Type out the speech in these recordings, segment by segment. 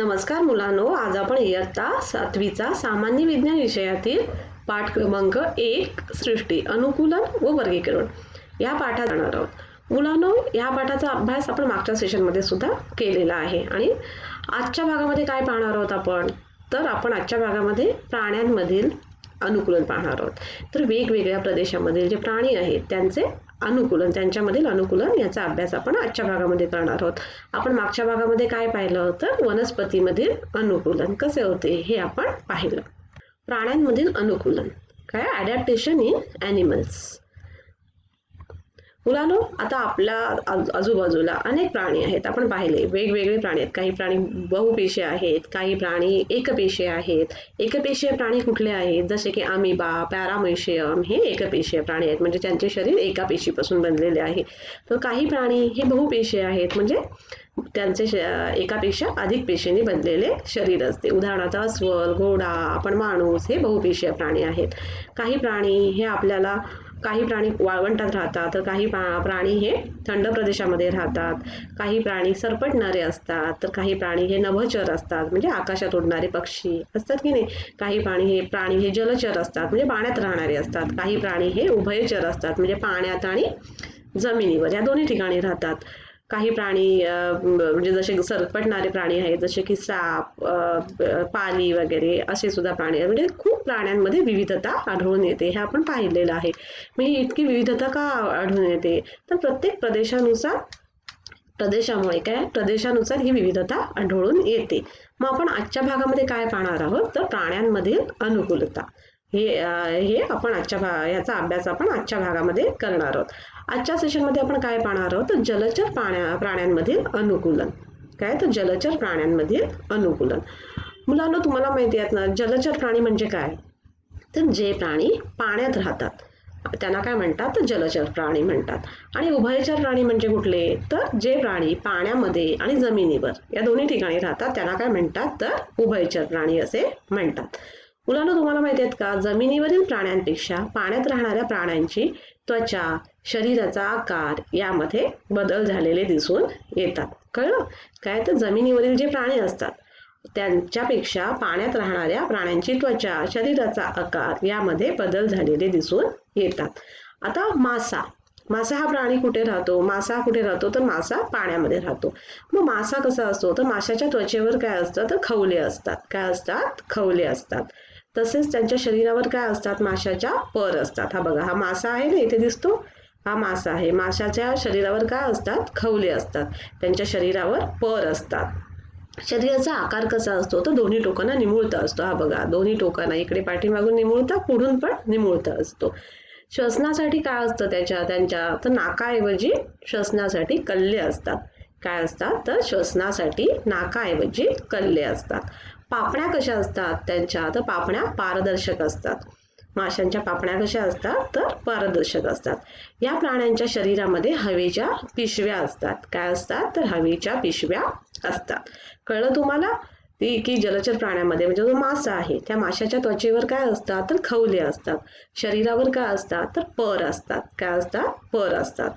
नमस्कार मुलांनो, आज आपण इयत्ता 7वीचा सामान्य विज्ञान विषयातील पाठ क्रमांक 1 सृष्टी, अनुकूलन व वर्गीकरण या पाठात जाणार आहोत। मुलांनो, या पाठाचा अभ्यास आपण मागच्या सेशनमध्ये सुद्धा केलेला आहे आणि आजच्या भागामध्ये काय पाहणार आहोत आपण? तर आपण आजच्या भागामध्ये प्राण्यांमधील अनुकूलन पाहणार आहोत। तर वेगवेगळ्या प्रदेशामधील जे प्राणी आहेत त्यांचे अनुकूलन, त्यांच्यामधील अनुकूलन याचा अभ्यास आपण आजच्या भागामध्ये करणार आहोत। आपण मागच्या भागामध्ये काय पाहिलं तर वनस्पतीमधील अनुकूलन कसे होते हे आपण पाहिलं। प्राण्यांमधील अनुकूलन काय, ॲडॅप्टेशन इन ॲनिमल्स। मुलांनो, आता आपल्या आजूबाजूला अनेक प्राणी आहेत, आपण पाहिले वेगवेगळे प्राणी आहेत। काही प्राणी बहुपेशीय आहेत, काही प्राणी एकपेशीय आहेत। एकपेशीय प्राणी कुठले आहेत? जसे की अमिबा, पॅरामेशियम हे एकपेशीय प्राणी आहेत, म्हणजे त्यांचे शरीर एका पेशीपासून बनलेले आहे। तर काही प्राणी हे बहुपेशीय आहेत, म्हणजे त्यांचे एकापेक्षा अधिक पेशींनी बनलेले शरीर असते। उदाहरणार्थ अस्वल, घोडा, आपण माणूस हे बहुपेशीय प्राणी आहेत। काही प्राणी हे आपल्याला काही प्राणी वाळवंटात राहतात, तर काही प्राणी हे थंड प्रदेशामध्ये राहतात। काही प्राणी सरपटणारे असतात, तर काही प्राणी हे नभोचर असतात, म्हणजे आकाशात उडणारे पक्षी असतात की नाही। काही प्राणी हे जलचर असतात, म्हणजे पाण्यात राहणारे असतात। काही प्राणी हे उभयचर असतात, म्हणजे पाण्यात आणि जमिनीवर या दोन्ही ठिकाणी राहतात। काही प्राणी म्हणजे जसे सरपटणारे प्राणी आहेत, जसे की साप, पाली वगैरे असे सुद्धा प्राणी आहेत। म्हणजे खूप प्राण्यांमध्ये विविधता आढळून येते, हे आपण पाहिलेलं आहे। म्हणजे इतकी विविधता का आढळून येते? तर प्रत्येक प्रदेशानुसार ही विविधता आढळून येते। मग आपण आजच्या भागामध्ये काय पाहणार आहोत तर प्राण्यांमधील अनुकूलता हे आपण याचा अभ्यास आपण आजच्या भागामध्ये करणार आहोत। आजच्या सेशनमध्ये आपण काय पाहणार आहोत तर जलचर प्राण्यांमधील अनुकूलन। काय, तर जलचर प्राण्यांमधील अनुकूलन। मुलांना तुम्हाला माहिती आहे ना, जलचर प्राणी म्हणजे काय? तर जे प्राणी पाण्यात राहतात त्यांना काय म्हणतात तर जलचर प्राणी म्हणतात। आणि उभयचर प्राणी म्हणजे कुठले? तर जे प्राणी पाण्यामध्ये आणि जमिनीवर या दोन्ही ठिकाणी राहतात त्यांना काय म्हणतात तर उभयचर प्राणी असे म्हणतात। मुलांना तुम्हाला माहिती आहेत का, जमिनीवरील प्राण्यांपेक्षा पाण्यात राहणाऱ्या प्राण्यांची त्वचा, शरीराचा आकार यामध्ये बदल झालेले दिसून येतात। कळलं काय? तर जमिनीवरील जे प्राणी असतात त्यांच्यापेक्षा पाण्यात राहणाऱ्या प्राण्यांची त्वचा, शरीराचा आकार यामध्ये बदल झालेले दिसून येतात। आता मासा हा प्राणी कुठे राहतो? तर मासा पाण्यामध्ये राहतो। मग मासा कसा असतो? तर माशाच्या त्वचेवर काय असतं तर खवले असतात। काय असतात? खवले असतात। तसेच त्यांच्या शरीरावर काय असतात? माशाच्या पर असतात। हा बघा, हा मासा आहे ना, इथे दिसतो, हा मासा आहे। माशाच्या शरीरावर काय असतात? खवले असतात। त्यांच्या शरीरावर पर असतात। शरीराचा आकार कसा असतो तर दोन्ही टोकांना निमुळता असतो। हा बघा, दोन्ही टोकांना इकडे पाठीमागून निमुळता, पुढून पण निमुळता असतो। श्वसनासाठी काय असतं त्यांच्या तर नाकाऐवजी श्वसनासाठी कल्ले असतात। काय असतात तर श्वसनासाठी नाकाऐवजी कल्ले असतात। पापण्या कशा असतात त्यांच्या? तर पापण्या पारदर्शक असतात। माशांच्या पापण्या कशा असतात तर पारदर्शक असतात। या प्राण्यांच्या शरीरामध्ये हवेच्या पिशव्या असतात। काय असतात तर हवेच्या पिशव्या असतात। कळलं तुम्हाला? की जलचर प्राण्यामध्ये म्हणजे जो मासा आहे त्या माशाच्या त्वचेवर काय असतात तर खवले असतात। शरीरावर काय असतात तर पर असतात। काय असतात? पर असतात।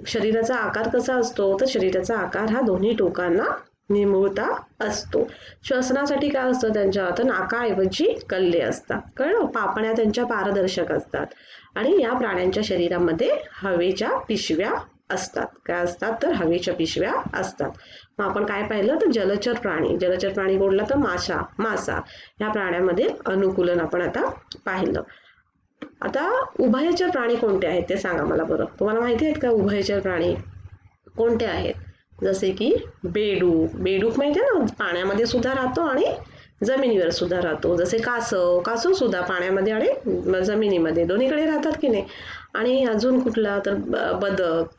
शरीराचा आकार कसा असतो तर शरीराचा आकार हा दोन्ही टोकांना निमुळता असतो। श्वसनासाठी काय असतं त्यांच्या? तर नाकाऐवजी कल्ले असतात। कळलं? पापण्या त्यांच्या पारदर्शक असतात। आणि या प्राण्यांच्या शरीरामध्ये हवेच्या पिशव्या असतात। काय असतात तर हवेच्या पिशव्या असतात। मग आपण काय पाहिलं तर जलचर प्राणी बोलला तर मासा या प्राण्यामध्ये अनुकूलन आपण आता पाहिलं। आता उभयचर प्राणी कोणते आहेत ते सांगा मला बरं। तुम्हाला माहिती आहेत का उभयचर प्राणी कोणते आहेत? जसे की बेडूक माहिती आहे ना, पाण्यामध्ये सुद्धा राहतो आणि जमिनीवर सुद्धा राहतो। जसे कासव सुद्धा पाण्यामध्ये आणि जमिनीमध्ये दोन्हीकडे राहतात की नाही। आणि अजून कुठला तर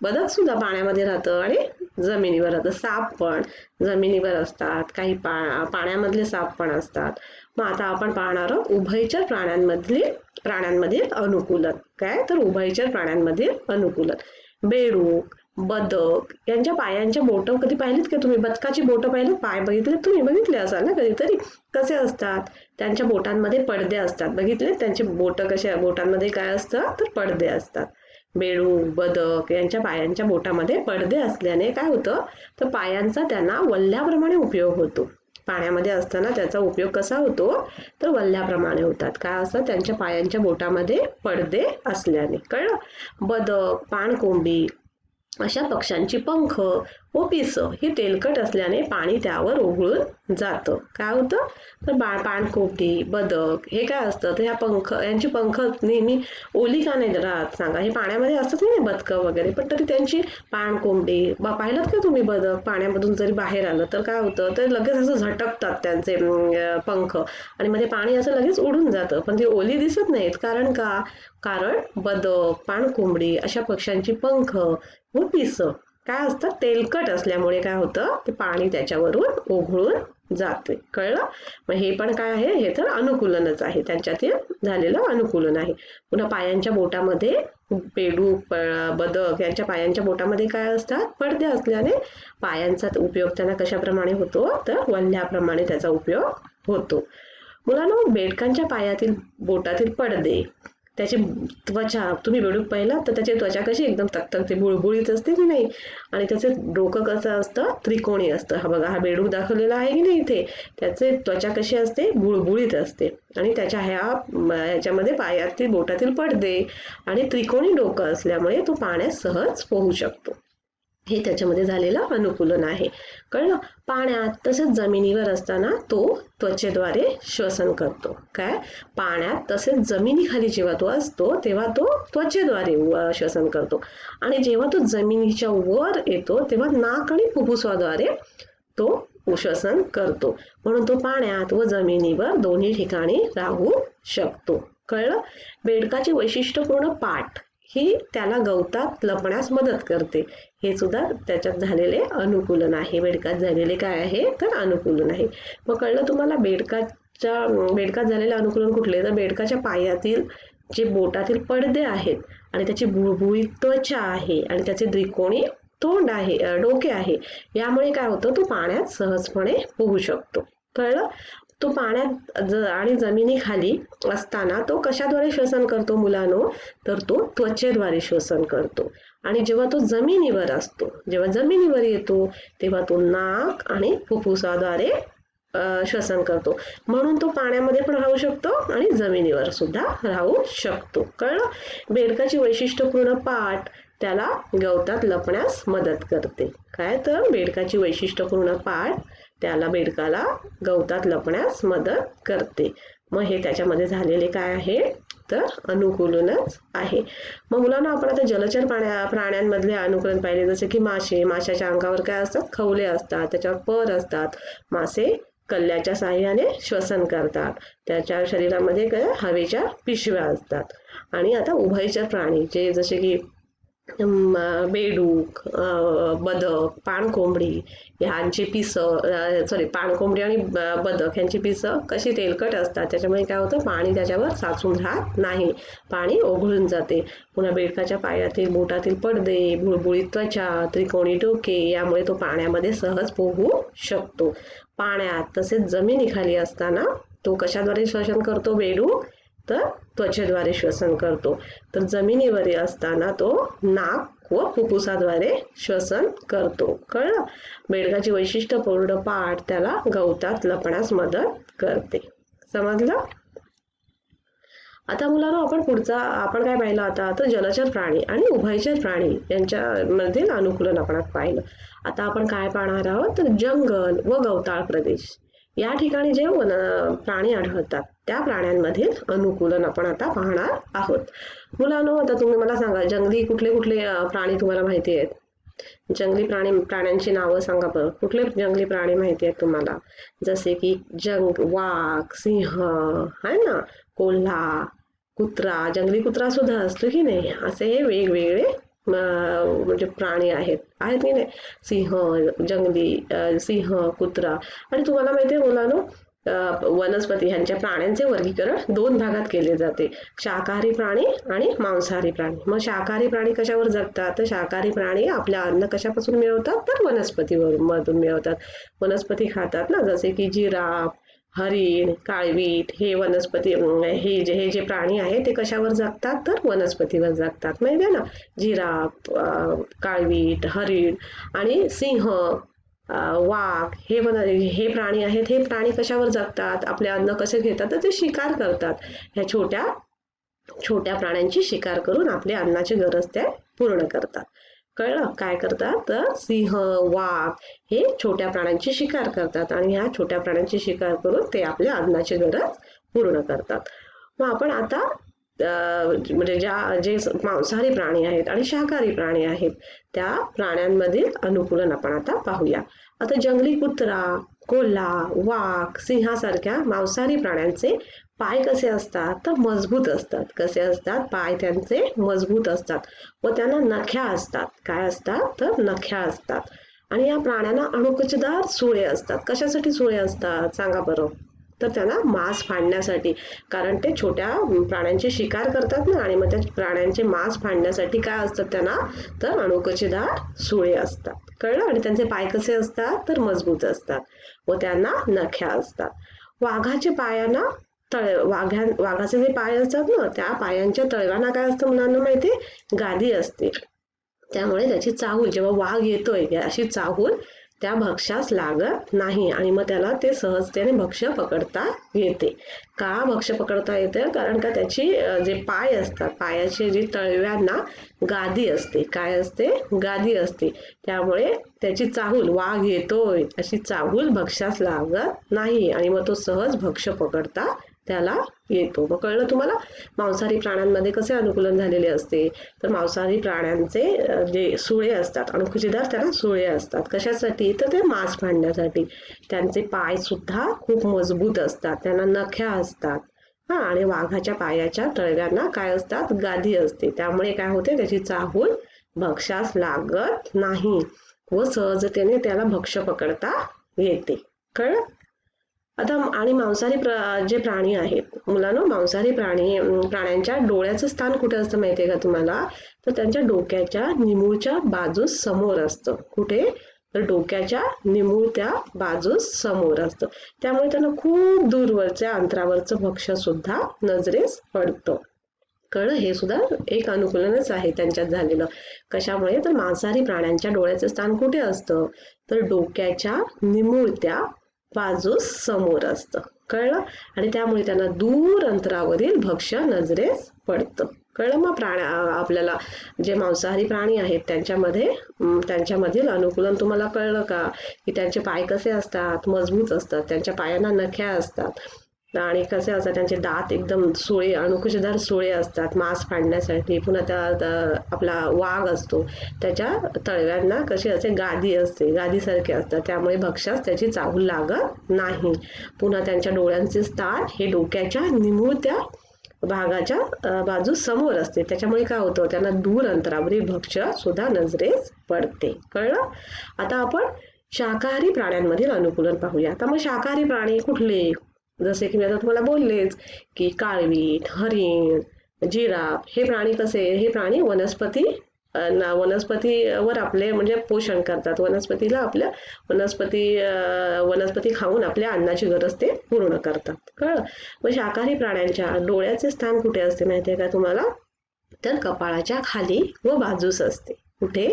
बदक सुद्धा पाण्यामध्ये राहतं आणि जमिनीवर राहतं। साप पण जमिनीवर असतात, काही पाण्यामधले साप पण असतात। मग आता आपण पाहणार आहोत उभयचर प्राण्यांमधील अनुकूलन। काय तर उभयचर प्राण्यांमधील अनुकूलन। बेडूक, बदक यांच्या पायांच्या बोट कधी पाहिलीत का तुम्ही? बदकाची बोट पाहिली? पाय बघितले असाल ना कधीतरी, कसे असतात? त्यांच्या बोटांमध्ये पडदे असतात। बघितले त्यांची बोट कशा? बोटांमध्ये काय असतं तर पडदे असतात। बेडूक, बदक यांच्या पायांच्या बोटामध्ये पडदे असल्याने काय होतं तर पायांचा त्यांना वल्ह्याप्रमाणे उपयोग होतो। पाण्यामध्ये असताना त्याचा उपयोग कसा होतो तर वल्ल्याप्रमाणे होतात. काय असतं त्यांच्या पायांच्या बोटामध्ये पडदे असल्याने. कळलं? बदक, पाणकोंबडी अशा पक्ष्यांची पंख व पिसं ही तेलकट असल्याने पाणी त्यावर ओघळून जातं. काय होतं तर पाणकोंबडी, बदक हे काय असतं तर ह्या यांची पंख नेहमी ओली का नाही राहत सांगा? हे पाण्यामध्ये असतात नाही बदकं वगैरे, पण तरी त्यांची पाणकोंबडी पाहिलं का तुम्ही? बदक पाण्यामधून जरी बाहेर आलं तर काय होतं तर लगेच असं झटकतात त्यांचे पंख आणि मध्ये पाणी असं लगेच उडून जातं, पण ती ओली दिसत नाहीत. कारण का? कारण बदक, पाणकोंबडी अशा पक्ष्यांची पंख व पिसं काय असतात तेलकट असल्यामुळे काय होतं ते पाणी त्याच्यावरून ओघळून जाते. कळलं? मग हे पण काय आहे? हे तर अनुकूलनच आहे, त्यांच्यातील झालेलं अनुकूलन आहे. पुन्हा पायांच्या बोटामध्ये बेडूक, बदक यांच्या पायांच्या बोटामध्ये काय असतात पडदे असल्याने पायांचा उपयोग त्यांना कशाप्रमाणे होतो तर वल्ह्याप्रमाणे त्याचा उपयोग होतो. मुलांनो, बेडकांच्या पायातील बोटातील पडदे त्याची त्वचा तुम्ही बेडूक पाहिला तर त्याची त्वचा कशी एकदम तकतकते बुळबुळीत असते की नाही, आणि त्याचे डोकं कसं असतं त्रिकोणी असतं. हा बघा, हा बेडूक दाखवलेला आहे की नाही इथे, त्याचे त्वचा कशी असते बुळबुळीत असते आणि त्याच्या ह्याच्यामध्ये पायातील बोटातील पडदे आणि त्रिकोणी डोकं असल्यामुळे तो पाण्यात सहज पोहू शकतो. हे त्याच्यामध्ये झालेलं अनुकूलन आहे. कळलं? पाण्यात तसेच जमिनीवर असताना तो त्वचेद्वारे श्वसन करतो. काय? पाण्यात तसेच जमिनीखाली जेव्हा तो असतो तेव्हा तो त्वचेद्वारे श्वसन करतो आणि जेव्हा तो जमिनीच्या वर येतो तेव्हा नाक आणि फुफ्फुसाद्वारे तो श्वसन करतो. म्हणून तो पाण्यात व जमिनीवर दोन्ही ठिकाणी राहू शकतो. कळलं? बेडकाची वैशिष्ट्यपूर्ण पाठ ही त्याला गवतात लपण्यास मदत करते. हे सुद्धा त्याच्यात झालेले अनुकूलन आहे. बेडकात झालेले काय आहे तर अनुकूलन आहे. मग कळलं तुम्हाला बेडकात झालेले अनुकूलन कुठले तर बेडकाच्या पायातील जे बोटातील पडदे आहेत आणि त्याची बुळबुळीत त्वचा आहे आणि त्याचे त्रिकोणी तोंड आहे, डोके आहे, यामुळे काय होतं तो पाण्यात सहजपणे पोहू शकतो. कळलं? तो पाण्यात आणि जमिनीखाली असताना तो कशाद्वारे श्वसन करतो मुलांनो तर तो त्वचेद्वारे श्वसन करतो आणि जेव्हा तो जमिनीवर असतो, जेव्हा जमिनीवर येतो तेव्हा तो नाक आणि फुफ्फुसाद्वारे श्वसन करतो. म्हणून तो पाण्यामध्ये पण राहू शकतो आणि जमिनीवर सुद्धा राहू शकतो. कळलं? बेडकाची वैशिष्ट्यपूर्ण पाठ त्याला गवतात लपण्यास मदत करते. काय तर बेडकाची वैशिष्ट्यपूर्ण पाठ त्याला बेडकाला गवतात लपण्यास मदत करते. मग हे त्याच्यामध्ये झालेले काय आहे तर अनुकूलनच आहे. मग मुलांना आपण आता जलचर प्राण्यांमधले अनुकूलन पाहिले, जसे की मासे. माशाच्या अंगावर काय असतात खवले असतात, त्याच्यावर पर असतात. मासे कल्ल्याच्या साहाय्याने श्वसन करतात. त्याच्या शरीरामध्ये काय हवेच्या पिशव्या असतात. आणि आता उभयचर प्राणी जे जसे की बेडूक, बदक, पाणकोंबडी ह्यांची पिसं पाणकोंबडी आणि बदक ह्यांची पिसं कशी तेलकट असतात, त्याच्यामुळे काय होतं पाणी त्याच्यावर साचून राहत नाही, पाणी ओघळून जाते. पुन्हा बेडकाच्या पायातील बोटातील पडदे, बुळबुळीत त्वचा, त्रिकोणी डोके यामुळे तो पाण्यामध्ये सहज पोहू शकतो. पाण्यात तसेच जमिनीखाली असताना तो कशाद्वारे श्वसन करतो बेडूक तर त्वचेद्वारे श्वसन करतो. तर जमिनीवर असताना तो नाक व फुफ्फुसाद्वारे श्वसन करतो. कळलं? बेडकाची वैशिष्ट्यपूर्ण पाठ त्याला गवतात लपण्यास मदत करते. समजलं? आता मुलांनो आपण काय पाहिलं आता तर जलचर प्राणी आणि उभयचर प्राणी यांच्यामधील अनुकूलन आपण पाहिलं. आता आपण काय पाहणार आहोत तर जंगल व गवताळ प्रदेश या ठिकाणी जे प्राणी आढळतात त्या प्राण्यांमधील अनुकूलन आपण आता पाहणार आहोत. मुलांनो, आता तुम्ही मला सांगा जंगली कुठले कुठले प्राणी तुम्हाला माहिती आहेत? जंगली प्राण्यांची नावं सांगा बरं. कुठले जंगली प्राणी माहिती आहेत तुम्हाला? जसे की वाघ, सिंह आहे ना, कोल्हा, कुत्रा, जंगली कुत्रा सुद्धा असतो की नाही, असे हे वेगवेगळे म्हणजे प्राणी आहेत की नाही. जंगली सिंह, कुत्रा. आणि तुम्हाला माहिती आहे मुलांनो वनस्पती ह्यांच्या प्राण्यांचे वर्गीकरण 2 भागात केले जाते, शाकाहारी प्राणी आणि मांसाहारी प्राणी. मग शाकाहारी प्राणी कशावर जगतात तर शाकाहारी प्राणी आपल्या अन्न कशापासून मिळवतात तर वनस्पतीमधून मिळवतात. वनस्पती खातात ना, जसे की जिराफ, हरिण, काळवीट हे वनस्पती हे जे प्राणी आहेत ते कशावर जगतात तर वनस्पतीवर जगतात. माहिती आहे ना, जिराफ, काळवीट, हरिण आणि सिंह वाघ हे प्राणी आहेत. हे प्राणी कशावर जगतात, आपले अन्न कसे घेतात, तर ते शिकार करतात. ह्या छोट्या छोट्या प्राण्यांची शिकार करून आपले अन्नाची गरज ते पूर्ण करतात. कळलं काय करतात, तर सिंह, वाघ हे छोट्या प्राण्यांची शिकार करतात आणि ह्या छोट्या प्राण्यांची शिकार करून ते आपल्या अन्नाची गरज पूर्ण करतात. मग आपण आता म्हणजे जे मांसाहारी प्राणी आहेत आणि शाकाहारी प्राणी आहेत त्या प्राण्यांमधील अनुकूलन आपण आता पाहूया. आता जंगली कुत्रा, कोल्हा, वाघ, सिंहासारख्या मांसाहारी प्राण्यांचे पाय कसे असतात, तर मजबूत असतात. कसे असतात, पाय त्यांचे मजबूत असतात व त्यांना नख्या असतात. काय असतात, तर नख्या असतात. आणि या प्राण्यांना अणकुचीदार सुळे असतात. कशासाठी सुळे असतात सांगा बरं, तर त्यांना मांस फाडण्यासाठी. कारण ते छोट्या प्राण्यांची शिकार करतात ना, आणि मग त्या प्राण्यांचे मांस फाडण्यासाठी काय असतात त्यांना, तर अणकुचीदार सुळे असतात. कळलं. आणि त्यांचे पाय कसे असतात, तर मजबूत असतात व त्यांना नख्या असतात. वाघाचे पायांना वाघाचे जे पाय असतात ना, त्या पायांच्या तळव्यांना काय असतं मुलांना माहिती, गादी असते. त्यामुळे त्याची चाहूल जेव्हा वाघ येतोय अशी चाहूल त्या भक्ष्यास लागत नाही आणि मग त्याला ते सहजतेने भक्ष्य पकडता येते. का भक्ष्य पकडता येते, कारण का त्याची जे पाय असतात, पायाचे जे तळव्यांना गादी असते. काय असते, गादी असते. त्यामुळे त्याची चाहूल, वाघ येतोय अशी चाहूल भक्ष्यास लागत नाही आणि मग तो सहज भक्ष्य पकडता त्याला येतो. मग कळलं तुम्हाला मांसाहारी प्राण्यांमध्ये कसे अनुकूलन झालेले असते, तर मांसाहारी प्राण्यांचे जे सुळे असतात, अणकुचीदार त्यांना सुळे असतात. कशासाठी, तर ते मांस फाडण्यासाठी. त्यांचे पाय सुद्धा खूप मजबूत असतात, त्यांना नख्या असतात. आणि वाघाच्या पायाच्या तळव्यांना काय असतात, गादी असते. त्यामुळे काय होते, त्याची चाहूल भक्ष्यास लागत नाही व सहजतेने त्याला भक्ष्य पकडता येते. कळलं. आता आणि मांसाहारी जे प्राणी आहेत मुलांनो, मांसाहारी प्राण्यांच्या डोळ्याचं स्थान कुठे असतं माहितीये का तुम्हाला, तर त्यांच्या डोक्याच्या निमुळच्या बाजूस समोर असतं. कुठे, तर डोक्याच्या निमुळत्या बाजूस समोर असतं. त्यामुळे त्यांना खूप दूरवरच्या अंतरावरचं भक्ष्य सुद्धा नजरेस पडतं. कळलं. हे सुद्धा एक अनुकूलनच आहे त्यांच्यात झालेलं. कशामुळे, तर मांसाहारी प्राण्यांच्या डोळ्याचं स्थान कुठे असतं, तर डोक्याच्या निमुळत्या बाजूस समोर असतं. कळलं. आणि त्यामुळे त्यांना दूर अंतरावरील भक्ष्य नजरेस पडतं. कळलं. मग आपल्याला जे मांसाहारी प्राणी आहेत त्यांच्यामधील अनुकूलन तुम्हाला कळलं का, की त्यांचे पाय कसे असतात, मजबूत असतात. त्यांच्या पायांना नख्या असतात आणि कसे असतात, त्यांचे दात एकदम सुळे, अणकुचीदार सुळे असतात मांस फाडण्यासाठी. पुन्हा त्या आपला वाघ असतो, त्याच्या तळव्यांना कशी असते, गादी असते, गादीसारखे असतात. त्यामुळे भक्ष्यास त्याची चाहूल लागत नाही. पुन्हा त्यांच्या डोळ्यांचे स्थान हे डोक्याच्या निमुळत्या भागाच्या बाजू समोर असते. त्याच्यामुळे काय होतं, त्यांना दूर अंतरावरील भक्ष्य सुद्धा नजरेस पडते. कळलं. आता आपण शाकाहारी प्राण्यांमधील अनुकूलन पाहूया. आता मग शाकाहारी प्राणी कुठले, जसे की मी आता तुम्हाला बोललेच की काळवीट, हरिण, जिराफ हे प्राणी कसे, हे प्राणी वनस्पतीवर आपले म्हणजे पोषण करतात. वनस्पती खाऊन आपल्या अन्नाची गरज ते पूर्ण करतात. कळलं. मग शाकाहारी प्राण्यांच्या डोळ्याचे स्थान कुठे असते माहितीये का तुम्हाला, तर कपाळाच्या खाली व बाजूस असते. कुठे,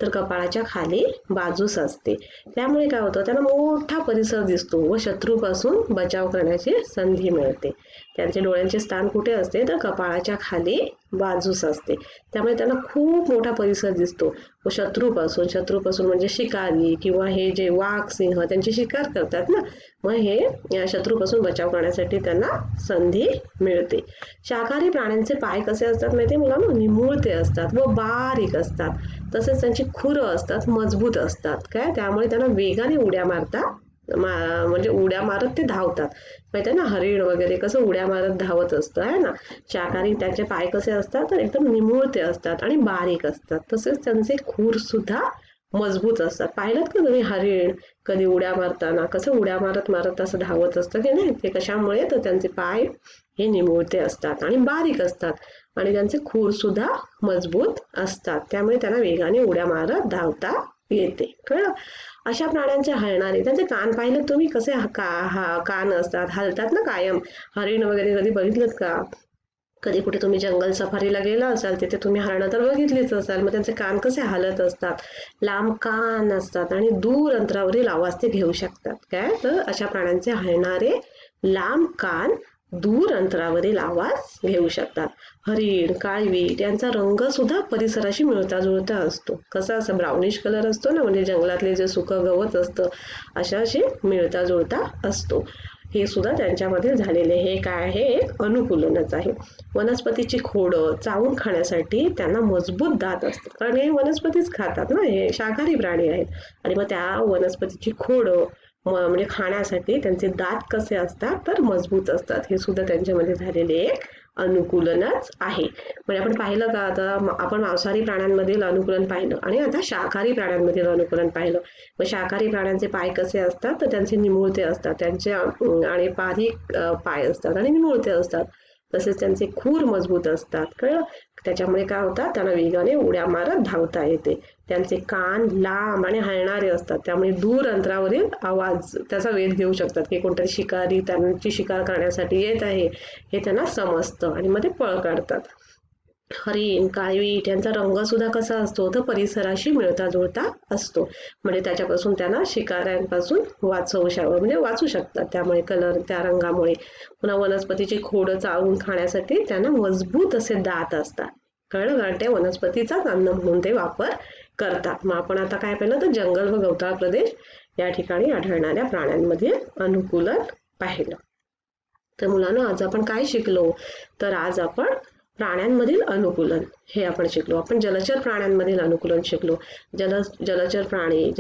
तर कपाळाच्या खाली बाजूस असते. त्यामुळे काय होतं, त्यांना मोठा परिसर दिसतो व शत्रूपासून बचाव करण्याची संधी मिळते. त्यांचे डोळ्यांचे स्थान कुठे असते, तर कपाळाच्या खाली बाजूस असते. त्यामुळे त्यांना खूप मोठा परिसर दिसतो व शत्रूपासून म्हणजे शिकारी किंवा हे जे वाघ, सिंह त्यांची शिकार करतात ना, मग हे शत्रूपासून बचाव करण्यासाठी त्यांना संधी मिळते. शाकाहारी प्राण्यांचे पाय कसे असतात माहिती मुलांना, निमुळते असतात व बारीक असतात. तसेच त्यांची खुरं असतात, मजबूत असतात. काय, त्यामुळे त्यांना वेगाने उड्या म्हणजे उड्या मारत ते धावतात. माहिती आहे ना, हरिण वगैरे कसं उड्या मारत धावत असतं आहे ना. शाकाहारी त्यांचे पाय कसे असतात, तर एकदम निमुळते असतात आणि बारीक असतात. तसेच त्यांचे खूर सुद्धा मजबूत असतात. पाहिलं का तुम्ही हरिण कधी उड्या मारताना कसं उड्या मारत असं धावत असतं की नाही, ते कशामुळे, तर त्यांचे पाय हे निमुळते असतात आणि बारीक असतात आणि त्यांचे खूर सुद्धा मजबूत असतात. त्यामुळे त्यांना वेगाने उड्या मारत धावता येते. कळलं. अशा प्राण्यांचे हलणारे त्यांचे कान पाहिलं तुम्ही, कसे कान असतात, हलतात ना कायम. हरिण वगैरे कधी बघितलं का, कधी कुठे तुम्ही जंगल सफारीला गेला असाल, तिथे तुम्ही हरणं तर बघितलीच असाल. मग त्यांचे कान कसे हालत असतात, लांब कान असतात आणि दूर अंतरावरील आवाज ते घेऊ शकतात. काय तर अशा प्राण्यांचे हलणारे लांब कान दूर अंतरावरील आवाज घेऊ शकतात. हरिण, काळवीट यांचा रंग सुद्धा परिसराशी मिळता जुळता असतो. कसा असं ब्राउनिश कलर असतो ना, म्हणजे जंगलातले जे सुकं गवत असतं अशाशी मिळता जुळता असतो. हे सुद्धा त्यांच्यामध्ये झालेले हे काय आहे, एक अनुकूलनच आहे. वनस्पतीची खोडं चावून खाण्यासाठी त्यांना मजबूत दात असतात, कारण हे वनस्पतीच खातात ना, हे शाकाहारी प्राणी आहेत. आणि मग त्या वनस्पतीची खोडं म्हणजे खाण्यासाठी त्यांचे दात कसे असतात तर मजबूत असतात. हे सुद्धा त्यांच्यामध्ये झालेले एक अनुकूलनच आहे. म्हणजे आपण पाहिलं का, आता आपण मांसाहारी प्राण्यांमधील अनुकूलन पाहिलं आणि आता शाकाहारी प्राण्यांमधील अनुकूलन पाहिलं. मग शाकाहारी प्राण्यांचे पाय कसे असतात तर त्यांचे निमुळते असतात, त्यांचे आणि बारीक पाय असतात आणि निमुळते असतात. तसेच त्यांचे खूर मजबूत असतात. कळलं? त्याच्यामुळे काय होतात, त्यांना वेगाने उड्या मारत धावता येते. त्यांचे कान लांब आणि हलणारे असतात, त्यामुळे दूर अंतरावरील आवाज त्याचा वेध घेऊ शकतात की कोणतरी शिकारी त्यांची शिकार करण्यासाठी येत आहे हे त्यांना समजतं आणि मग ते पळ काढतात. हरिण, काळवीट यांचा रंग सुद्धा कसा असतो तर परिसराशी मिळता जुळता असतो. म्हणजे त्याच्यापासून त्यांना शिकाऱ्यांपासून म्हणजे वाचू शकतात त्यामुळे, कलर त्या रंगामुळे. पुन्हा वनस्पतीची खोडं चावून खाण्यासाठी त्यांना मजबूत असे दात असतात. कळलं? कारण ते वनस्पतीचाच अन्न म्हणून ते वापर करतात. मग आपण आता काय पाहिलं तर जंगल व गवताळ प्रदेश या ठिकाणी आढळणाऱ्या प्राण्यांमध्ये अनुकूलन पाहिलं. तर मुलांना आज आपण काय शिकलो तर आज आपण प्राण्यांमधील अनुकूलन हे आपण शिकलो. आपण जलचर प्राण्यांमधील अनुकूलन शिकलो. जलचर प्राणी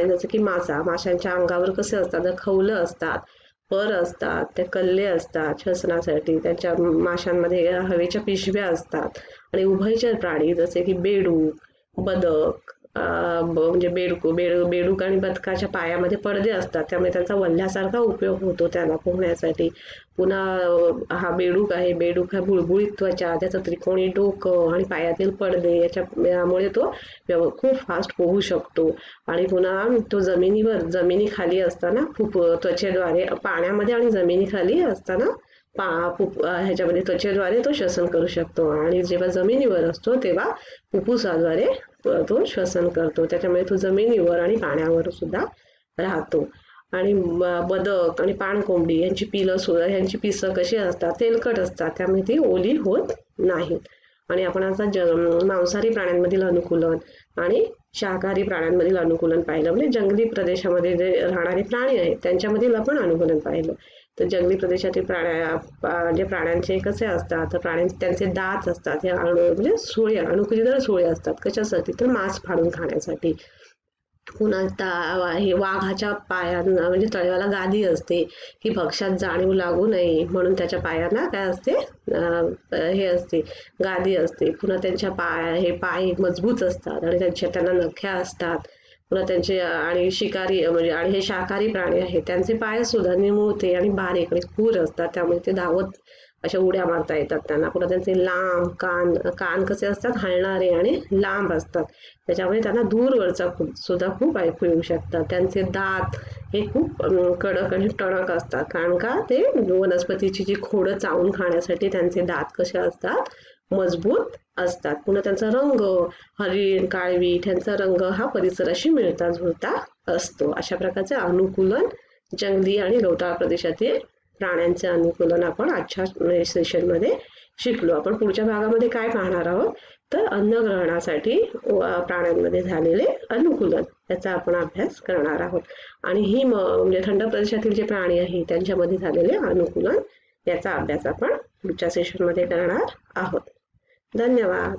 जसं की माशांच्या अंगावर कसे असतात तर खवलं असतात, पर असतात, ते कल्ले असतात श्वसनासाठी. त्यांच्या माशांमध्ये हवेच्या पिशव्या असतात. आणि उभयचर प्राणी जसे की बेडूक, बदक, म्हणजे बेडूक आणि बदकाच्या पायामध्ये पडदे असतात, त्यामुळे त्यांचा वल्ह्यासारखा उपयोग होतो त्याला पोहण्यासाठी. पुन्हा हा बेडूक हा बुळबुळीत त्वचा, त्याचं त्रिकोणी डोकं आणि पायातील पडदे यामुळे तो खूप फास्ट पोहू शकतो. आणि पुन्हा तो जमिनीखाली असताना खूप त्वचेद्वारे पाण्यामध्ये आणि जमिनीखाली असताना ह्याच्यामध्ये त्वचेद्वारे तो श्वसन करू शकतो. आणि जेव्हा जमिनीवर असतो तेव्हा फुफ्फुसाद्वारे तो श्वसन करतो. त्याच्यामुळे तो जमिनीवर आणि पाण्यावर सुद्धा राहतो. आणि बदक आणि पाणकोंबडी यांची पिसं कशी असतात, तेलकट असतात, त्यामुळे ती ओली होत नाहीत. आणि आपण आता मांसाहारी प्राण्यांमधील अनुकूलन आणि शाकाहारी प्राण्यांमधील अनुकूलन पाहिलं. म्हणजे जंगली प्रदेशामध्ये जे राहणारे प्राणी आहेत त्यांच्यामधील आपण अनुकूलन पाहिलं. तर जंगली प्रदेशातील प्राण्यांचे कसे असतात तर त्यांचे दात असतात, हे म्हणजे अनुकूलित सुळे असतात. कशासाठी तर मांस फाडून खाण्यासाठी. पुन्हा हे वाघाच्या पायांना म्हणजे तळव्याला गादी असते की भक्ष्यात जाणीव लागू नये म्हणून त्याच्या पायांना काय असते हे असते, गादी असते. पुन्हा त्यांच्या पाय मजबूत असतात आणि त्यांना नख्या असतात. पुन्हा त्यांचे आणि आणि हे शाकाहारी प्राणी आहेत त्यांचे पाय सुद्धा निमुळते आणि बारीक आणि खूर असतात, त्यामुळे ते धावत अशा उड्या मारता येतात त्यांना. पुन्हा त्यांचे लांब कान कसे असतात, हलणारे आणि लांब असतात, त्याच्यामुळे त्यांना दूरवरचा सुद्धा खूप ऐकू येऊ शकतात. त्यांचे दात हे खूप कडक आणि टणक असतात, कारण का ते वनस्पतीची जी खोडं चावून खाण्यासाठी त्यांचे दात कसे असतात, मजबूत असतात. पुन्हा त्यांचा रंग, हरिण, काळवीट यांचा रंग हा परिसराशी मिळता जुळता असतो. अशा प्रकारचे अनुकूलन जंगली आणि गवताळ प्रदेशातील प्राण्यांचे अनुकूलन आपण आजच्या सेशनमध्ये शिकलो. आपण पुढच्या भागामध्ये काय पाहणार आहोत तर अन्न ग्रहणासाठी प्राण्यांमध्ये झालेले अनुकूलन याचा आपण अभ्यास करणार आहोत. आणि ही म्हणजे थंड प्रदेशातील जे प्राणी आहेत त्यांच्यामध्ये झालेले अनुकूलन याचा अभ्यास आपण पुढच्या सेशनमध्ये करणार आहोत. धन्यवाद.